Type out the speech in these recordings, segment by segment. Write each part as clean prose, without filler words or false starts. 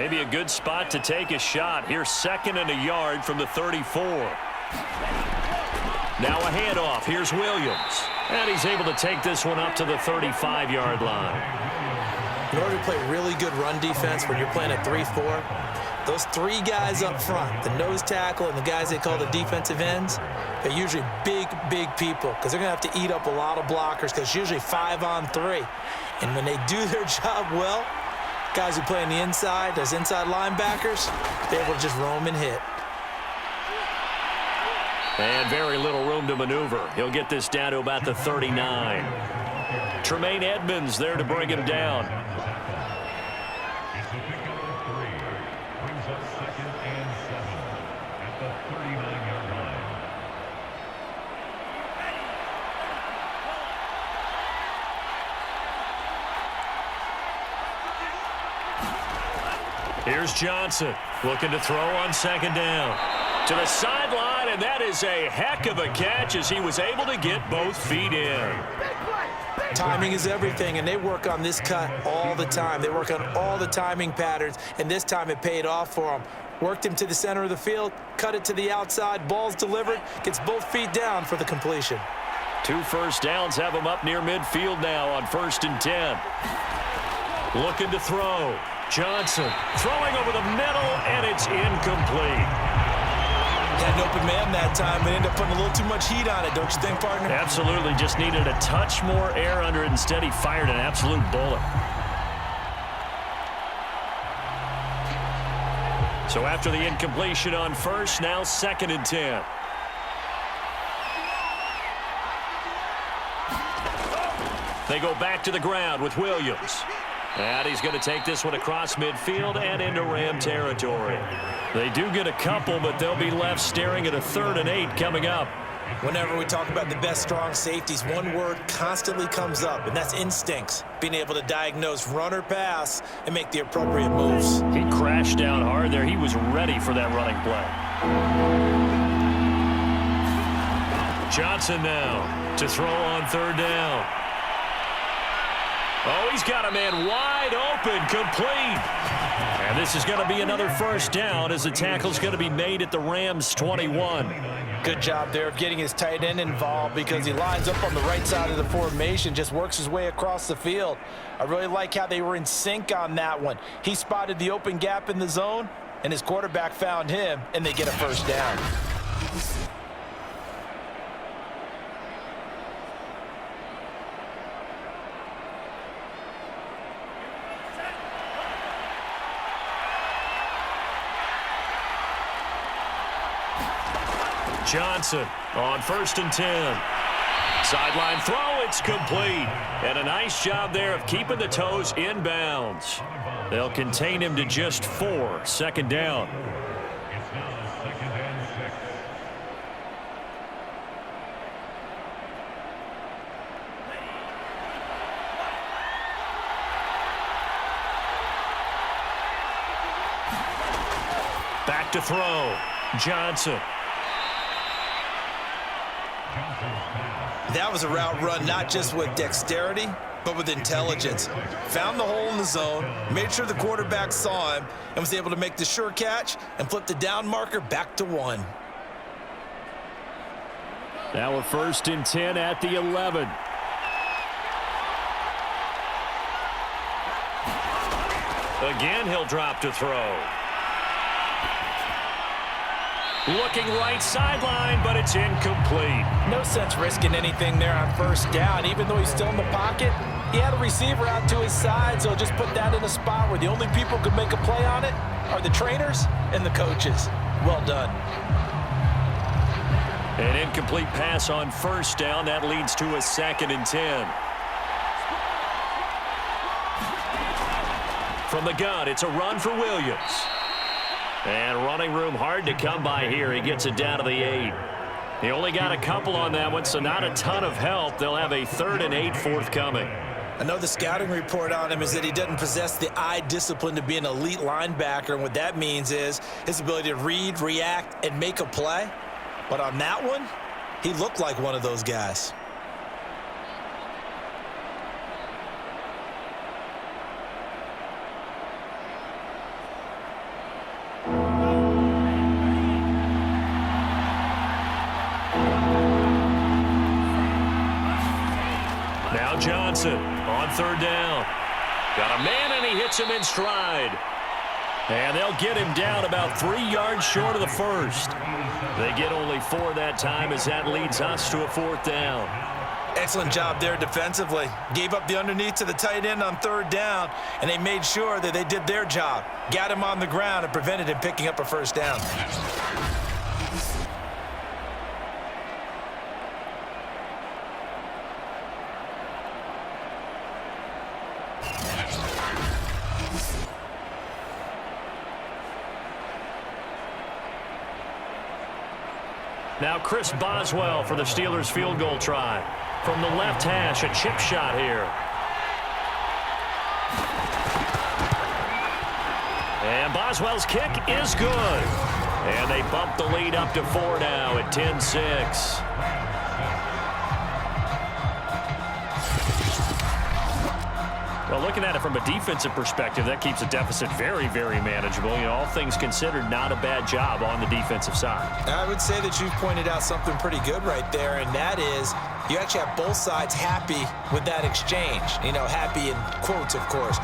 Maybe a good spot to take a shot. Here's 2nd and a yard from the 34. Now a handoff. Here's Williams. And he's able to take this one up to the 35-yard line. In order to play really good run defense when you're playing a 3-4, those 3 guys up front, the nose tackle and the guys they call the defensive ends, they're usually big, big people because they're going to have to eat up a lot of blockers because it's usually 5-on-3. And when they do their job well, guys who play on the inside, those inside linebackers, they're able to just roam and hit. And very little room to maneuver. He'll get this down to about the 39. Tremaine Edmonds there to bring him down. Here's Johnson looking to throw on 2nd down. To the sideline, and that is a heck of a catch as he was able to get both feet in. Timing is everything, and they work on this cut all the time. They work on all the timing patterns, and this time it paid off for him. Worked him to the center of the field, cut it to the outside, ball's delivered, gets both feet down for the completion. 2 first downs have him up near midfield now on 1st and 10. Looking to throw. Johnson throwing over the middle, and it's incomplete. Had an open man that time, but ended up putting a little too much heat on it, don't you think, partner? Absolutely. Just needed a touch more air under it. Instead, he fired an absolute bullet. So after the incompletion on 1st, now 2nd and 10. They go back to the ground with Williams. And he's going to take this one across midfield and into Ram territory. They do get a couple, but they'll be left staring at a 3rd and 8 coming up. Whenever we talk about the best strong safeties, one word constantly comes up, and that's instincts. Being able to diagnose run or pass and make the appropriate moves. He crashed down hard there. He was ready for that running play. Johnson now to throw on 3rd down. Oh, he's got a man wide open, complete. And this is going to be another 1st down as the tackle's going to be made at the Rams' 21. Good job there of getting his tight end involved because he lines up on the right side of the formation, just works his way across the field. I really like how they were in sync on that one. He spotted the open gap in the zone, and his quarterback found him, and they get a 1st down. Johnson on 1st and 10. Sideline throw, it's complete. And a nice job there of keeping the toes in bounds. They'll contain him to just 4, 2nd down. Back to throw. Johnson. That was a route run not just with dexterity, but with intelligence. Found the hole in the zone, made sure the quarterback saw him, and was able to make the sure catch and flip the down marker back to 1. Now a 1st and 10 at the 11. Again, he'll drop to throw. Looking right sideline, but it's incomplete. No sense risking anything there on 1st down. Even though he's still in the pocket, he had a receiver out to his side, so just put that in a spot where the only people who could make a play on it are the trainers and the coaches. Well done. An incomplete pass on 1st down. That leads to a 2nd and 10. From the gun, it's a run for Williams. And running room hard to come by here. He gets it down to the 8. He only got a couple on that one, so not a ton of help. They'll have a 3rd and 8 forthcoming. I know the scouting report on him is that he doesn't possess the eye discipline to be an elite linebacker, and what that means is his ability to read, react, and make a play. But on that one, he looked like one of those guys. Johnson on third down. Got a man, and he hits him in stride. And they'll get him down about 3 yards short of the first. They get only 4 that time as that leads us to a fourth down. Excellent job there defensively. Gave up the underneath to the tight end on third down, and they made sure that they did their job. Got him on the ground and prevented him picking up a first down. Now Chris Boswell for the Steelers field goal try. From the left hash, a chip shot here. And Boswell's kick is good. And they bump the lead up to 4 now at 10-6. Well, looking at it from a defensive perspective, that keeps the deficit very, very manageable. You know, all things considered, not a bad job on the defensive side. I would say that you've pointed out something pretty good right there, and that is you actually have both sides happy with that exchange. You know, happy in quotes, of course.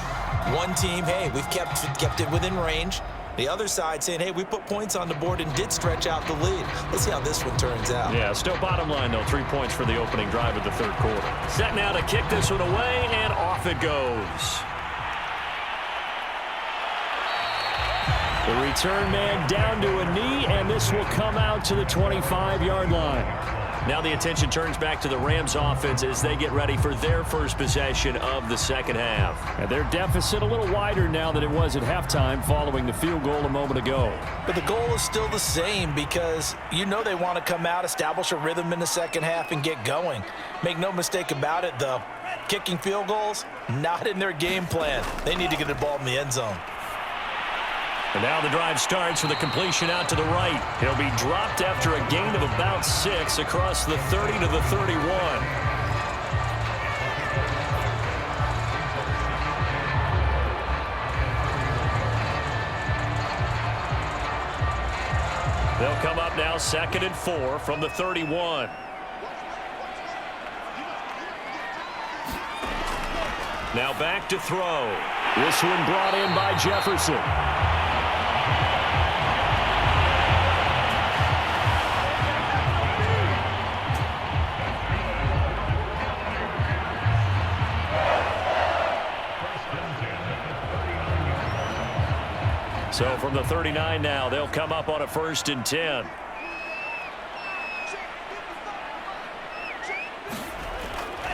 One team, hey, we've kept it within range. The other side saying, hey, we put points on the board and did stretch out the lead. Let's see how this one turns out. Yeah, still bottom line, though, 3 points for the opening drive of the third quarter. Set now to kick this one away, and off it goes. The return man down to a knee, and this will come out to the 25-yard line. Now the attention turns back to the Rams offense as they get ready for their first possession of the second half. And their deficit a little wider now than it was at halftime following the field goal a moment ago. But the goal is still the same because you know they want to come out, establish a rhythm in the second half, and get going. Make no mistake about it, though. Kicking field goals, not in their game plan. They need to get the ball in the end zone. And now the drive starts with a completion out to the right. He'll be dropped after a gain of about 6 across the 30 to the 31. They'll come up now 2nd and 4 from the 31. Now back to throw. This one brought in by Jefferson. So from the 39 now, they'll come up on a 1st and 10.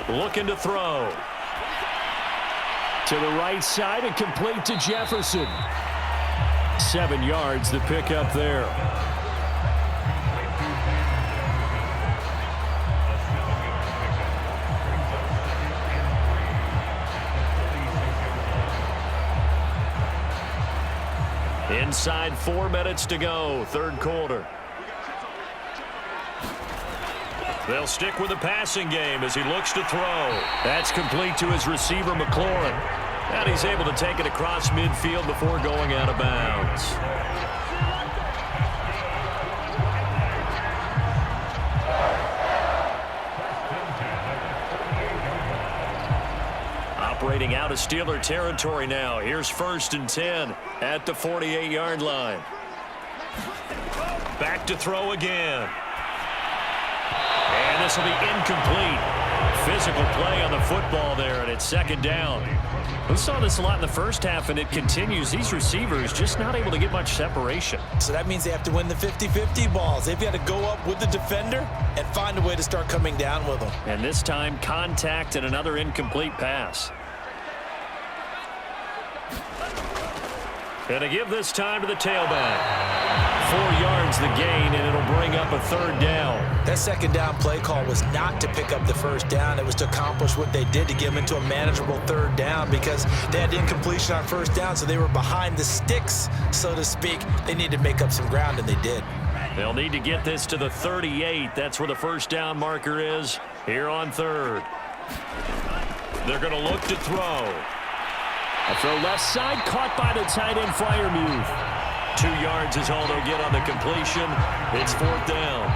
Looking to throw. To the right side and complete to Jefferson. 7 yards the pickup there. Inside 4 minutes to go, third quarter. They'll stick with the passing game as he looks to throw. That's complete to his receiver, McLaurin. And he's able to take it across midfield before going out of bounds. Operating out of Steeler territory now. Here's 1st and 10 at the 48-yard line. Back to throw again. And this will be incomplete. Physical play on the football there, and it's 2nd down. We saw this a lot in the first half, and it continues. These receivers just not able to get much separation. So that means they have to win the 50-50 balls. They've got to go up with the defender and find a way to start coming down with them. And this time, contact and another incomplete pass. And to give this time to the tailback. 4 yards the gain, and it'll bring up a 3rd down. That 2nd down play call was not to pick up the 1st down. It was to accomplish what they did to get them into a manageable 3rd down because they had incompletion on 1st down, so they were behind the sticks, so to speak. They needed to make up some ground, and they did. They'll need to get this to the 38. That's where the 1st down marker is here on 3rd. They're going to look to throw. A throw left side, caught by the tight end Freiermuth. 2 yards is all they'll get on the completion. It's 4th down.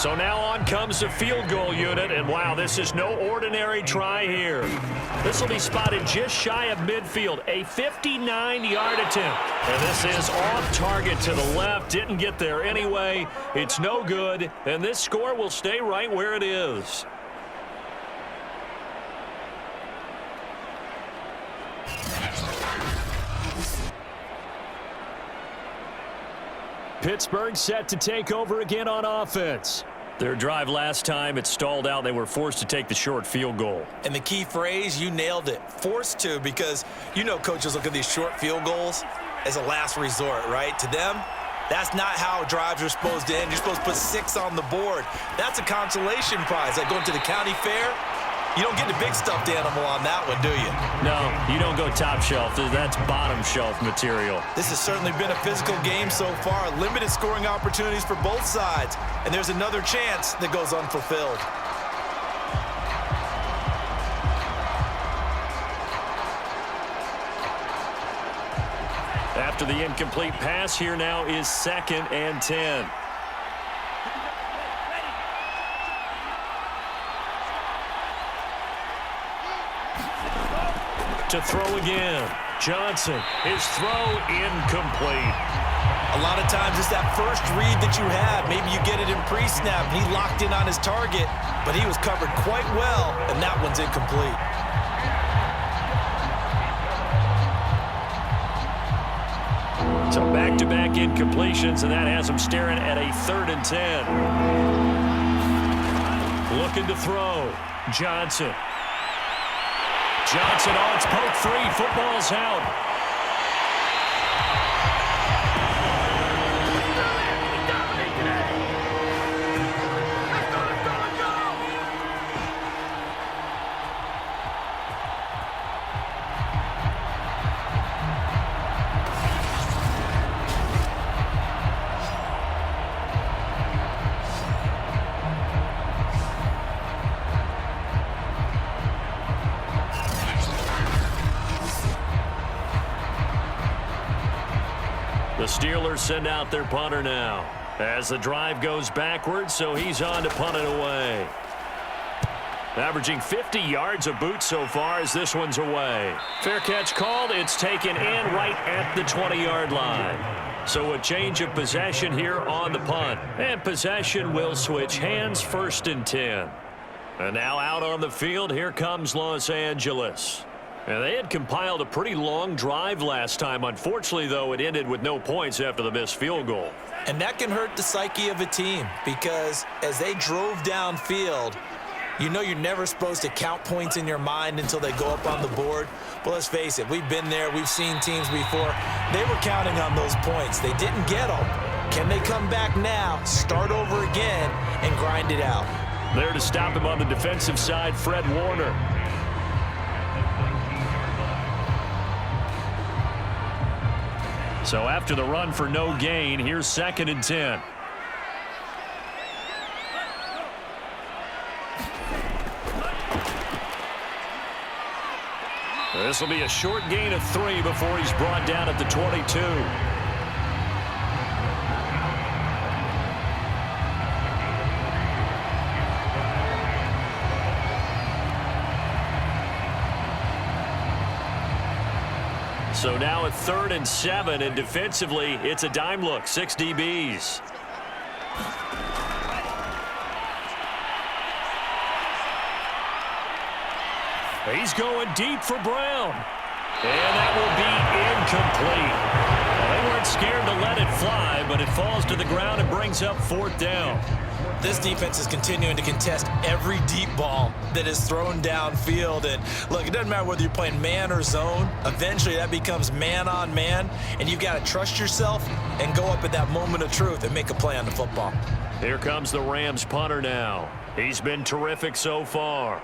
So now on comes the field goal unit, and wow, this is no ordinary try here. This will be spotted just shy of midfield, a 59-yard attempt. And this is off target to the left, didn't get there anyway. It's no good, and this score will stay right where it is. Pittsburgh set to take over again on offense. Their drive last time, it stalled out. They were forced to take the short field goal. And the key phrase, you nailed it, forced to, because you know coaches look at these short field goals as a last resort, right? To them, that's not how drives are supposed to end. You're supposed to put 6 on the board. That's a consolation prize. Like going to the county fair, you don't get the big stuffed animal on that one, do you? No, you don't go top shelf. That's bottom shelf material. This has certainly been a physical game so far. Limited scoring opportunities for both sides. And there's another chance that goes unfulfilled. After the incomplete pass, here now is 2nd and 10. To throw again. Johnson, his throw incomplete. A lot of times it's that first read that you have. Maybe you get it in pre-snap, and he locked in on his target, but he was covered quite well, and that one's incomplete. So back-to-back incompletions, and that has him staring at a 3rd and 10. Looking to throw. Johnson. Johnson, oh, it's poke free. Football's out. The Steelers send out their punter now as the drive goes backwards, so he's on to punt it away. Averaging 50 yards a boot so far as this one's away. Fair catch called. It's taken in right at the 20-yard line. So a change of possession here on the punt. And possession will switch hands, 1st and 10. And now out on the field, here comes Los Angeles. And they had compiled a pretty long drive last time. Unfortunately, though, it ended with no points after the missed field goal. And that can hurt the psyche of a team because as they drove downfield, you know you're never supposed to count points in your mind until they go up on the board. But let's face it, we've been there. We've seen teams before. They were counting on those points. They didn't get them. Can they come back now, start over again, and grind it out? There to stop him on the defensive side, Fred Warner. So after the run for no gain, here's 2nd and 10. This will be a short gain of 3 before he's brought down at the 22. So now at 3rd and 7, and defensively, it's a dime look, 6 DBs. He's going deep for Brown. And that will be incomplete. They weren't scared to let it fly, but it falls to the ground and brings up 4th down. This defense is continuing to contest every deep ball that is thrown downfield. And look, it doesn't matter whether you're playing man or zone. Eventually that becomes man on man, and you've got to trust yourself and go up at that moment of truth and make a play on the football. Here comes the Rams punter now. He's been terrific so far.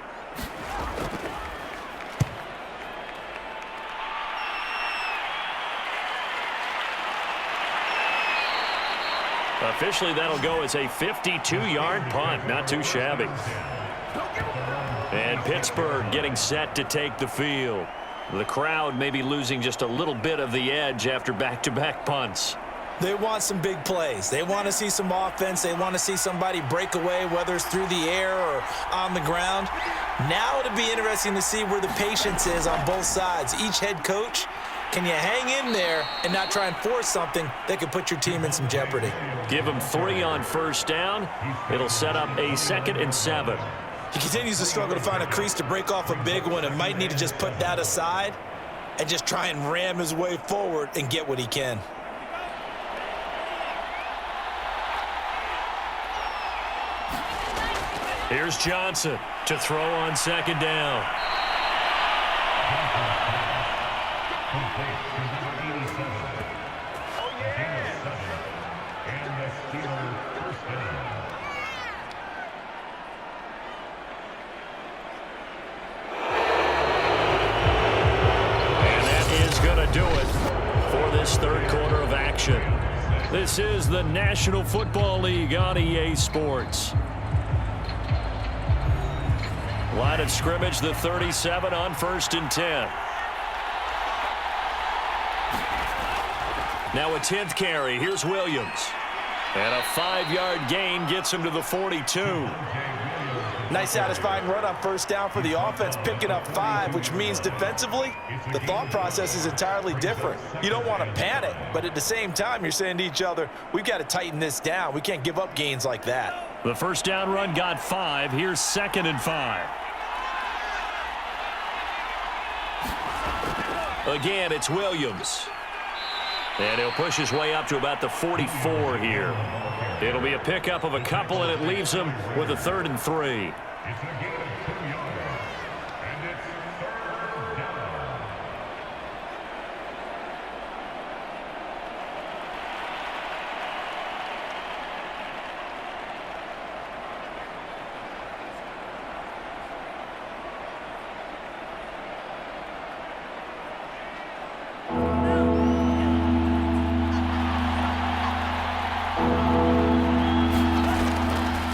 Officially, that'll go as a 52-yard punt. Not too shabby. And Pittsburgh getting set to take the field. The crowd may be losing just a little bit of the edge after back-to-back punts. They want some big plays. They want to see some offense. They want to see somebody break away, whether it's through the air or on the ground. Now it'll be interesting to see where the patience is on both sides. Each head coach, can you hang in there and not try and force something that could put your team in some jeopardy? Give him 3 on first down. It'll set up a 2nd and 7. He continues to struggle to find a crease to break off a big one and might need to just put that aside and just try and ram his way forward and get what he can. Here's Johnson to throw on 2nd down. And that is going to do it for this third quarter of action. This is the National Football League on EA Sports. Line of scrimmage, the 37 on 1st and 10. Now a 10th carry. Here's Williams. And a 5-yard gain gets him to the 42. Nice satisfying run on first down for the offense, picking up 5, which means defensively, the thought process is entirely different. You don't want to panic, but at the same time, you're saying to each other, we've got to tighten this down. We can't give up gains like that. The first down run got 5. Here's 2nd and 5. Again, it's Williams. And he'll push his way up to about the 44 here. It'll be a pickup of a couple, and it leaves him with a 3rd and 3.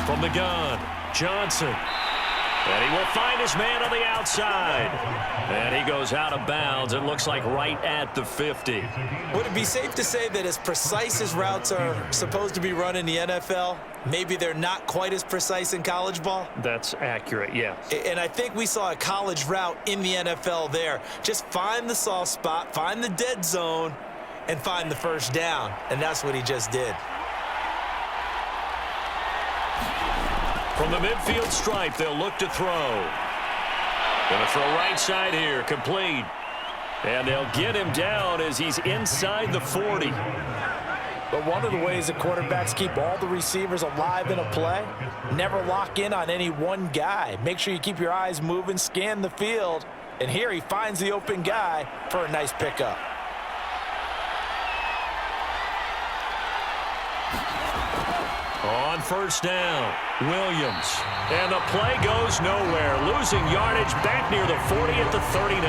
From the gun, Johnson. And he will find his man on the outside. And he goes out of bounds. It looks like right at the 50. Would it be safe to say that as precise as routes are supposed to be run in the NFL, maybe they're not quite as precise in college ball? That's accurate, yeah. And I think we saw a college route in the NFL there. Just find the soft spot, find the dead zone, and find the first down. And that's what he just did. From the midfield stripe, they'll look to throw. Going to throw right side here, complete. And they'll get him down as he's inside the 40. But one of the ways that quarterbacks keep all the receivers alive in a play, never lock in on any one guy. Make sure you keep your eyes moving, scan the field. And here he finds the open guy for a nice pickup. On first down, Williams. And the play goes nowhere. Losing yardage back near the 40 at the 39.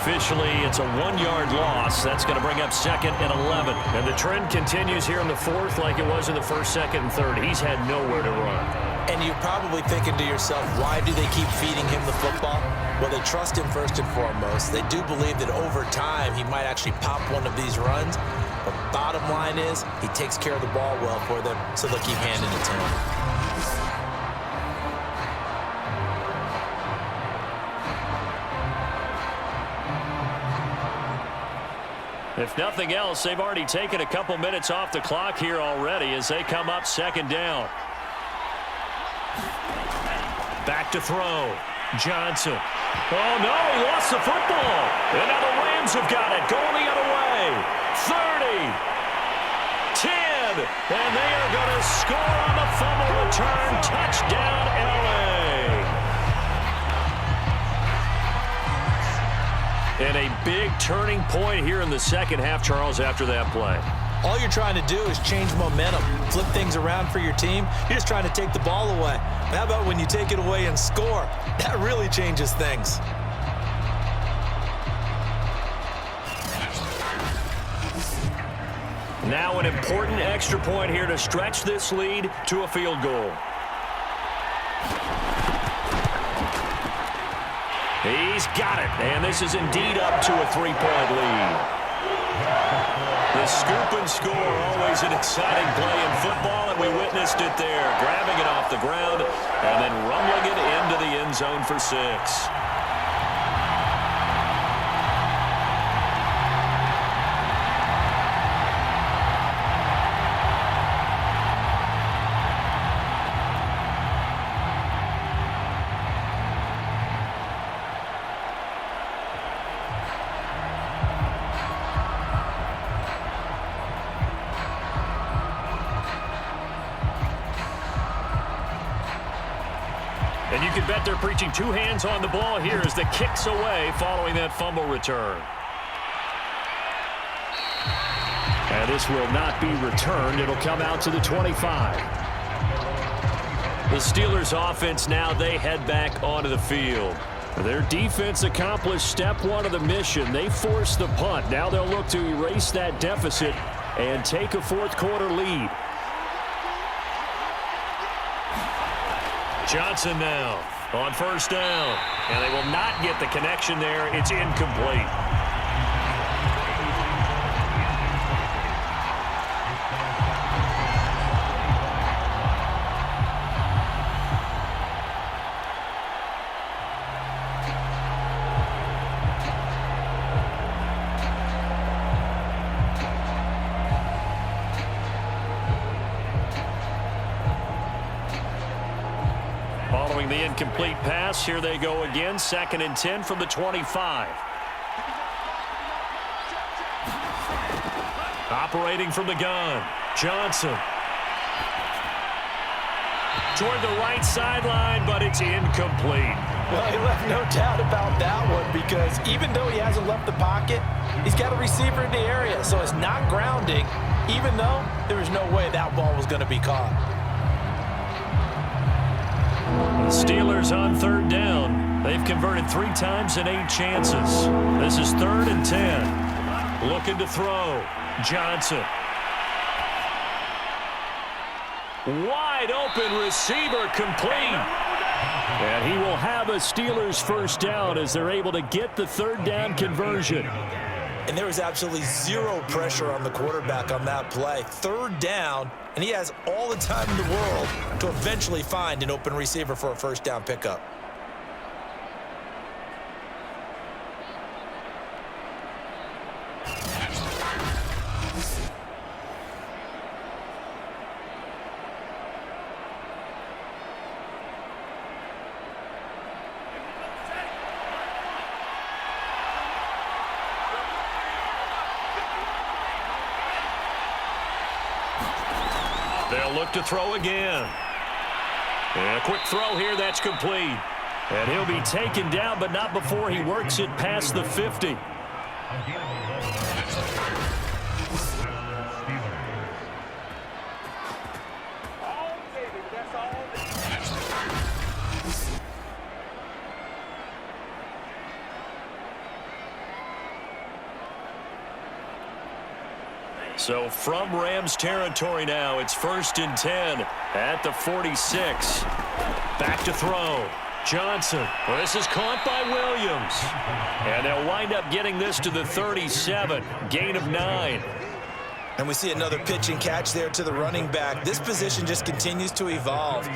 Officially, it's a 1-yard loss. That's going to bring up 2nd and 11. And the trend continues here in the 4th like it was in the 1st, 2nd, and 3rd. He's had nowhere to run. And you're probably thinking to yourself, why do they keep feeding him the football? Well, they trust him first and foremost. They do believe that over time he might actually pop one of these runs. But bottom line is, he takes care of the ball well for them, so they'll keep handing it to him. If nothing else, they've already taken a couple minutes off the clock here already as they come up 2nd down. Back to throw. Johnson. Oh, no, he lost the football. And now the Rams have got it, going the other way. 30, 10, and they are going to score on the fumble return. Touchdown, L.A. And a big turning point here in the second half, Charles, after that play. All you're trying to do is change momentum, flip things around for your team. You're just trying to take the ball away. How about when you take it away and score? That really changes things. Now an important extra point here to stretch this lead to a field goal. He's got it, and this is indeed up to a 3-point lead. The scoop and score, always an exciting play in football, and we witnessed it there, grabbing it off the ground and then rumbling it into the end zone for 6. And you can bet they're preaching 2 hands on the ball here as the kick's away following that fumble return. And this will not be returned. It'll come out to the 25. The Steelers offense now, they head back onto the field. Their defense accomplished step 1 of the mission. They forced the punt. Now they'll look to erase that deficit and take a fourth quarter lead. Johnson now on first down. And they will not get the connection there. It's incomplete. Following the incomplete pass, here they go again. 2nd and 10 from the 25. Operating from the gun, Johnson. Toward the right sideline, but it's incomplete. Well, he left no doubt about that one because even though he hasn't left the pocket, he's got a receiver in the area, so it's not grounding, even though there was no way that ball was going to be caught. The Steelers on 3rd down. They've converted 3 times in 8 chances. This is 3rd and 10. Looking to throw. Johnson. Wide open receiver complete. And he will have a Steelers first down as they're able to get the 3rd down conversion. And there was absolutely 0 pressure on the quarterback on that play. 3rd down, and he has all the time in the world to eventually find an open receiver for a first down pickup. They'll look to throw again. And a quick throw here, that's complete. And he'll be taken down, but not before he works it past the 50. So from Rams territory now, it's 1st and 10 at the 46. Back to throw. Johnson. Well, this is caught by Williams. And they'll wind up getting this to the 37. Gain of 9. And we see another pitch and catch there to the running back. This position just continues to evolve.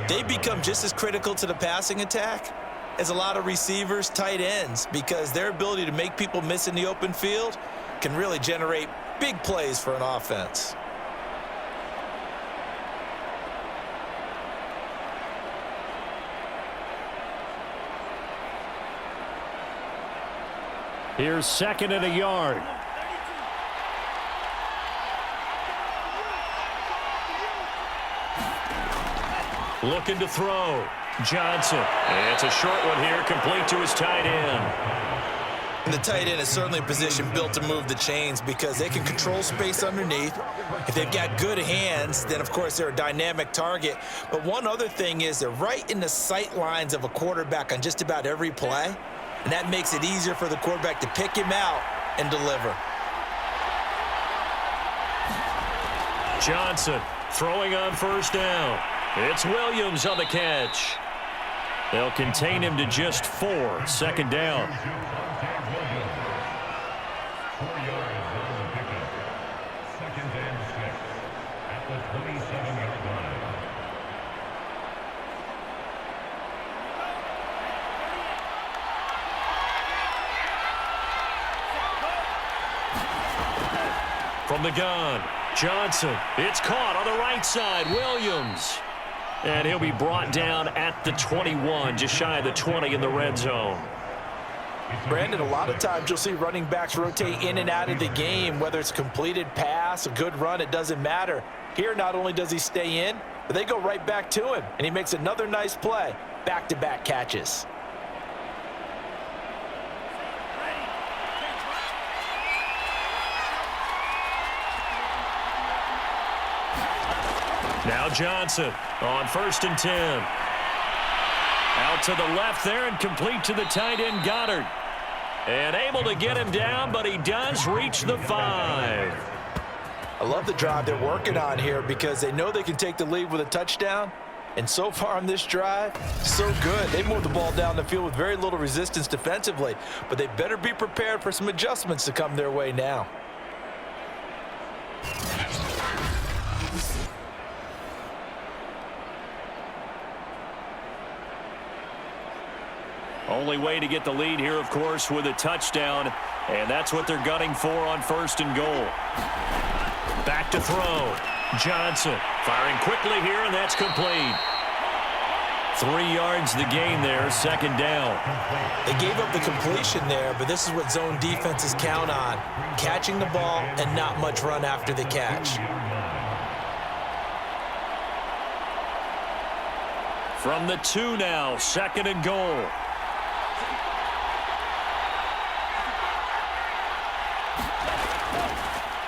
They become just as critical to the passing attack as a lot of receivers, tight ends, because their ability to make people miss in the open field can really generate big plays for an offense. Here's 2nd and a yard. Looking to throw. Johnson. And it's a short one here, complete to his tight end. And the tight end is certainly a position built to move the chains because they can control space underneath. If they've got good hands, then, of course, they're a dynamic target. But one other thing is they're right in the sight lines of a quarterback on just about every play, and that makes it easier for the quarterback to pick him out and deliver. Johnson throwing on first down. It's Williams on the catch. They'll contain him to just 4. 2nd down. From the gun, Johnson. It's caught on the right side. Williams. And he'll be brought down at the 21, just shy of the 20 in the red zone. Brandon, a lot of times you'll see running backs rotate in and out of the game, whether it's a completed pass, a good run, it doesn't matter. Here, not only does he stay in, but they go right back to him, and he makes another nice play. Back-to-back catches. Now Johnson on 1st and 10. Out to the left there and complete to the tight end Goddard. And able to get him down, but he does reach the 5. I love the drive they're working on here because they know they can take the lead with a touchdown. And so far on this drive, so good. They moved the ball down the field with very little resistance defensively, but they better be prepared for some adjustments to come their way now. Only way to get the lead here, of course, with a touchdown, and that's what they're gunning for on 1st and goal. Back to throw. Johnson firing quickly here, and that's complete. 3 yards the gain there, 2nd down. They gave up the completion there, but this is what zone defenses count on. Catching the ball and not much run after the catch. From the 2 now, 2nd and goal.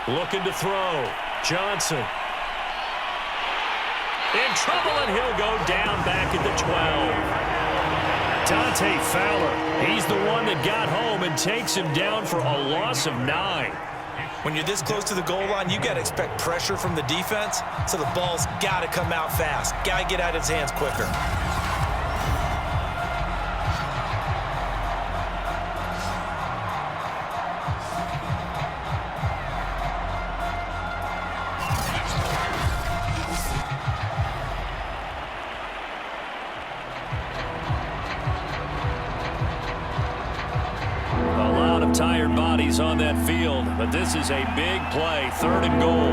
Looking to throw. Johnson. In trouble, and he'll go down back at the 12. Dante Fowler, he's the one that got home and takes him down for a loss of 9. When you're this close to the goal line, you got to expect pressure from the defense, so the ball's got to come out fast. Got to get out of his hands quicker. Tired bodies on that field, but this is a big play. 3rd and goal.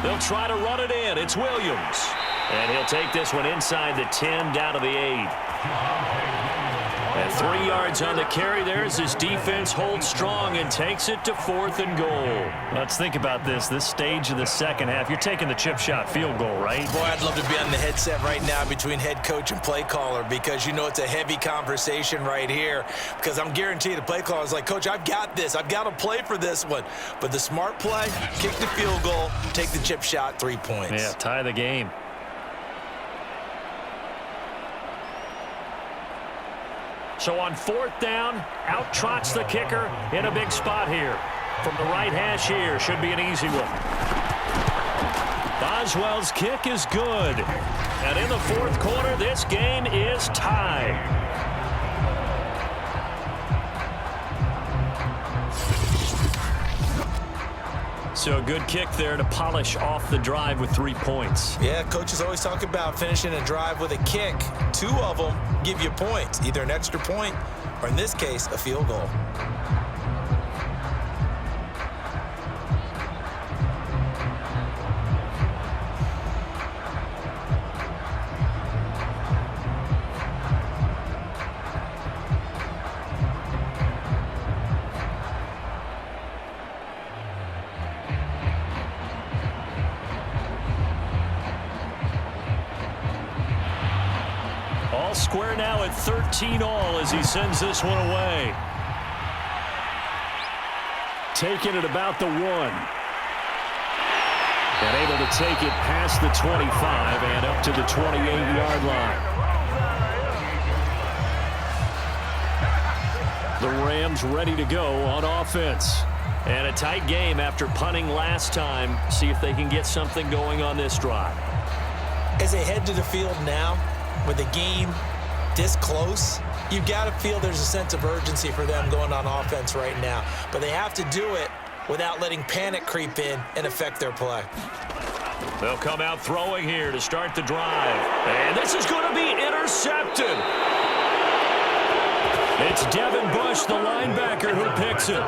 They'll try to run it in. It's Williams. And he'll take this one inside the 10 down to the 8. And 3 yards on the carry there as his defense holds strong and takes it to 4th and goal. Let's think about this stage of the second half. You're taking the chip shot field goal, right? Boy, I'd love to be on the headset right now between head coach and play caller because you know it's a heavy conversation right here because I'm guaranteed the play caller is like, Coach, I've got this. I've got to play for this one. But the smart play, kick the field goal, take the chip shot, 3 points. Yeah, tie the game. So on 4th down, out trots the kicker in a big spot here. From the right hash here, should be an easy one. Boswell's kick is good. And in the 4th quarter, this game is tied. So a good kick there to polish off the drive with 3 points. Yeah, coaches always talk about finishing a drive with a kick. 2 of them give you points, either an extra point or, in this case, a field goal. All square now at 13 all as he sends this one away. Taking it about the 1. And able to take it past the 25 and up to the 28-yard line. The Rams ready to go on offense. And a tight game after punting last time. See if they can get something going on this drive. As they head to the field now, with the game this close, you've got to feel there's a sense of urgency for them going on offense right now. But they have to do it without letting panic creep in and affect their play. They'll come out throwing here to start the drive. And this is going to be intercepted. It's Devin Bush, the linebacker, who picks it.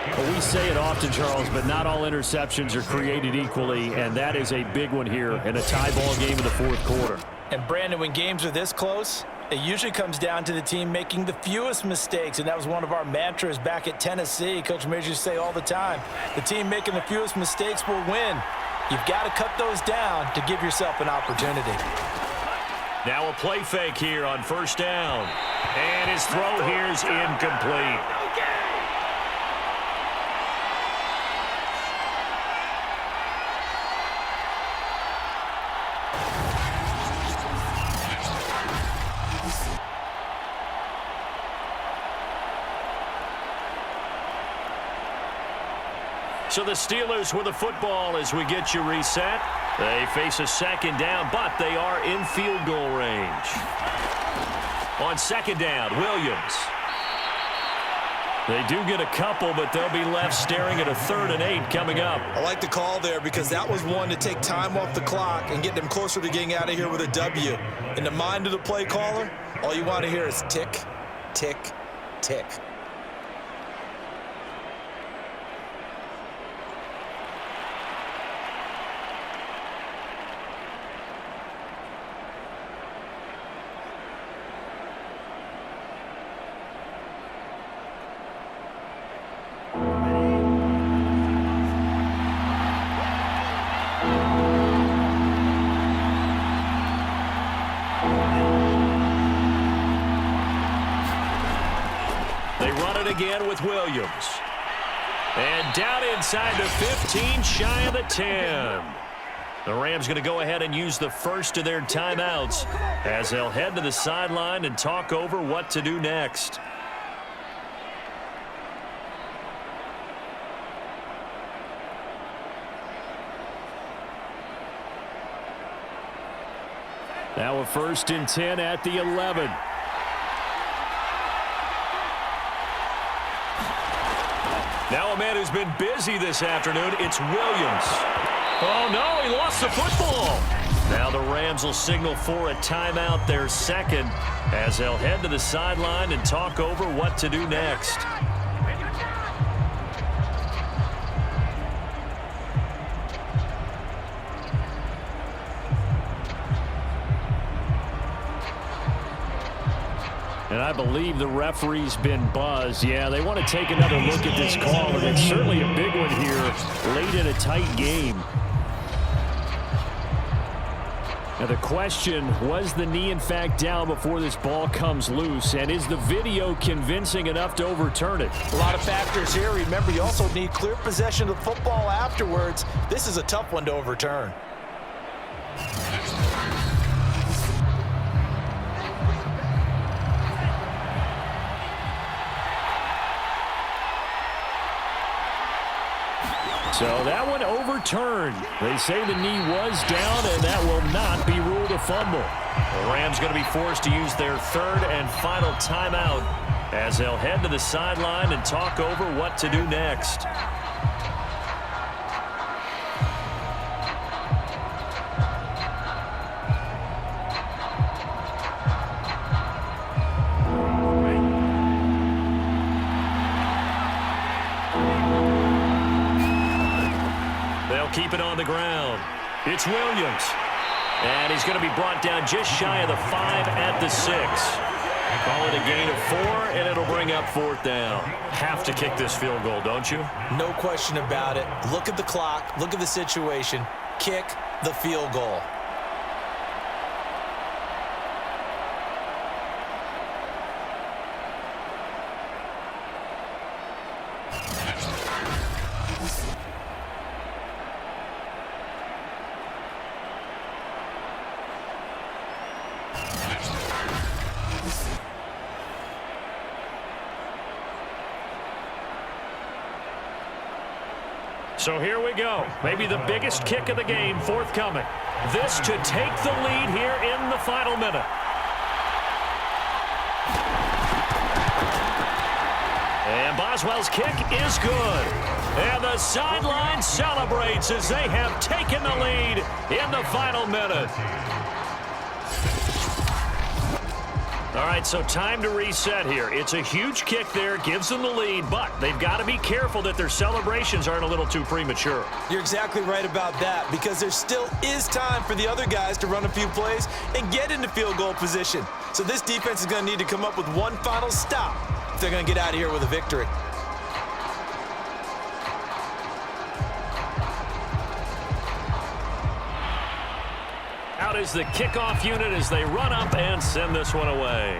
Well, we say it often, Charles, but not all interceptions are created equally, and that is a big one here in a tie ball game in the fourth quarter. And, Brandon, when games are this close, it usually comes down to the team making the fewest mistakes, and that was one of our mantras back at Tennessee. Coach Major used to say all the time, the team making the fewest mistakes will win. You've got to cut those down to give yourself an opportunity. Now a play fake here on first down. And his throw here is incomplete. So the Steelers with the football as we get you reset. They face a second down, but they are in field goal range. On second down, Williams. They do get a couple, but they'll be left staring at a 3rd and 8 coming up. I like the call there because that was one to take time off the clock and get them closer to getting out of here with a W. In the mind of the play caller, all you want to hear is tick, tick, tick. Again with Williams. And down inside the 15, shy of the 10. The Rams going to go ahead and use the first of their timeouts as they'll head to the sideline and talk over what to do next. Now a 1st and 10 at the 11. Now a man who's been busy this afternoon, it's Williams. Oh, no, he lost the football. Now the Rams will signal for a timeout, their second, as they'll head to the sideline and talk over what to do next. And I believe the referee's been buzzed. Yeah, they want to take another look at this call, and it's certainly a big one here late in a tight game. Now the question, was the knee in fact down before this ball comes loose? And is the video convincing enough to overturn it? A lot of factors here. Remember, you also need clear possession of the football afterwards. This is a tough one to overturn. So that one overturned. They say the knee was down, and that will not be ruled a fumble. The Rams going to be forced to use their 3rd and final timeout as they'll head to the sideline and talk over what to do next. Keep it on the ground. It's Williams. And he's going to be brought down just shy of the 5 at the 6. Call it a gain of 4, and it'll bring up 4th down. Have to kick this field goal, don't you? No question about it. Look at the clock. Look at the situation. Kick the field goal. So here we go. Maybe the biggest kick of the game forthcoming. This to take the lead here in the final minute. And Boswell's kick is good. And the sideline celebrates as they have taken the lead in the final minute. All right, so time to reset here. It's a huge kick there, gives them the lead, but they've got to be careful that their celebrations aren't a little too premature. You're exactly right about that, because there still is time for the other guys to run a few plays and get into field goal position. So this defense is going to need to come up with one final stop if they're going to get out of here with a victory. Out is the kickoff unit as they run up and send this one away.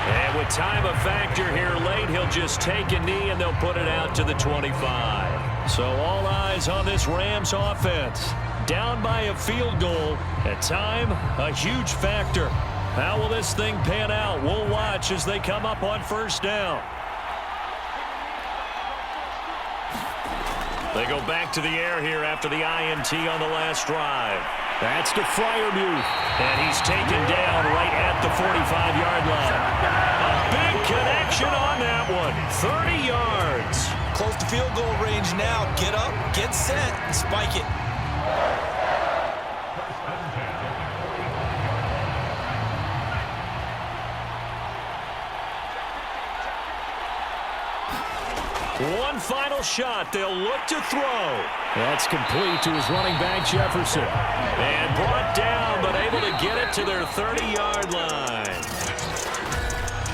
And with time a factor here late, he'll just take a knee and they'll put it out to the 25. So all eyes on this Rams offense. Down by a field goal. At time, a huge factor. How will this thing pan out? We'll watch as they come up on first down. They go back to the air here after the INT on the last drive. That's to Freiermuth. And he's taken down right at the 45-yard line. A big connection on that one. 30 yards. Close to field goal range now. Get up, get set, and spike it. One final shot. They'll look to throw. That's complete to his running back, Jefferson. And brought down, but able to get it to their 30-yard line.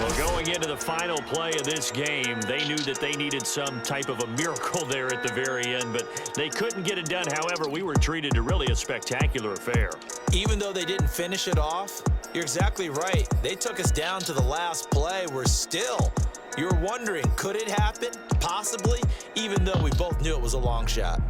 Well, going into the final play of this game, they knew that they needed some type of a miracle there at the very end, but they couldn't get it done. However, we were treated to really a spectacular affair. Even though they didn't finish it off, you're exactly right. They took us down to the last play. You were wondering, could it happen? Possibly, even though we both knew it was a long shot.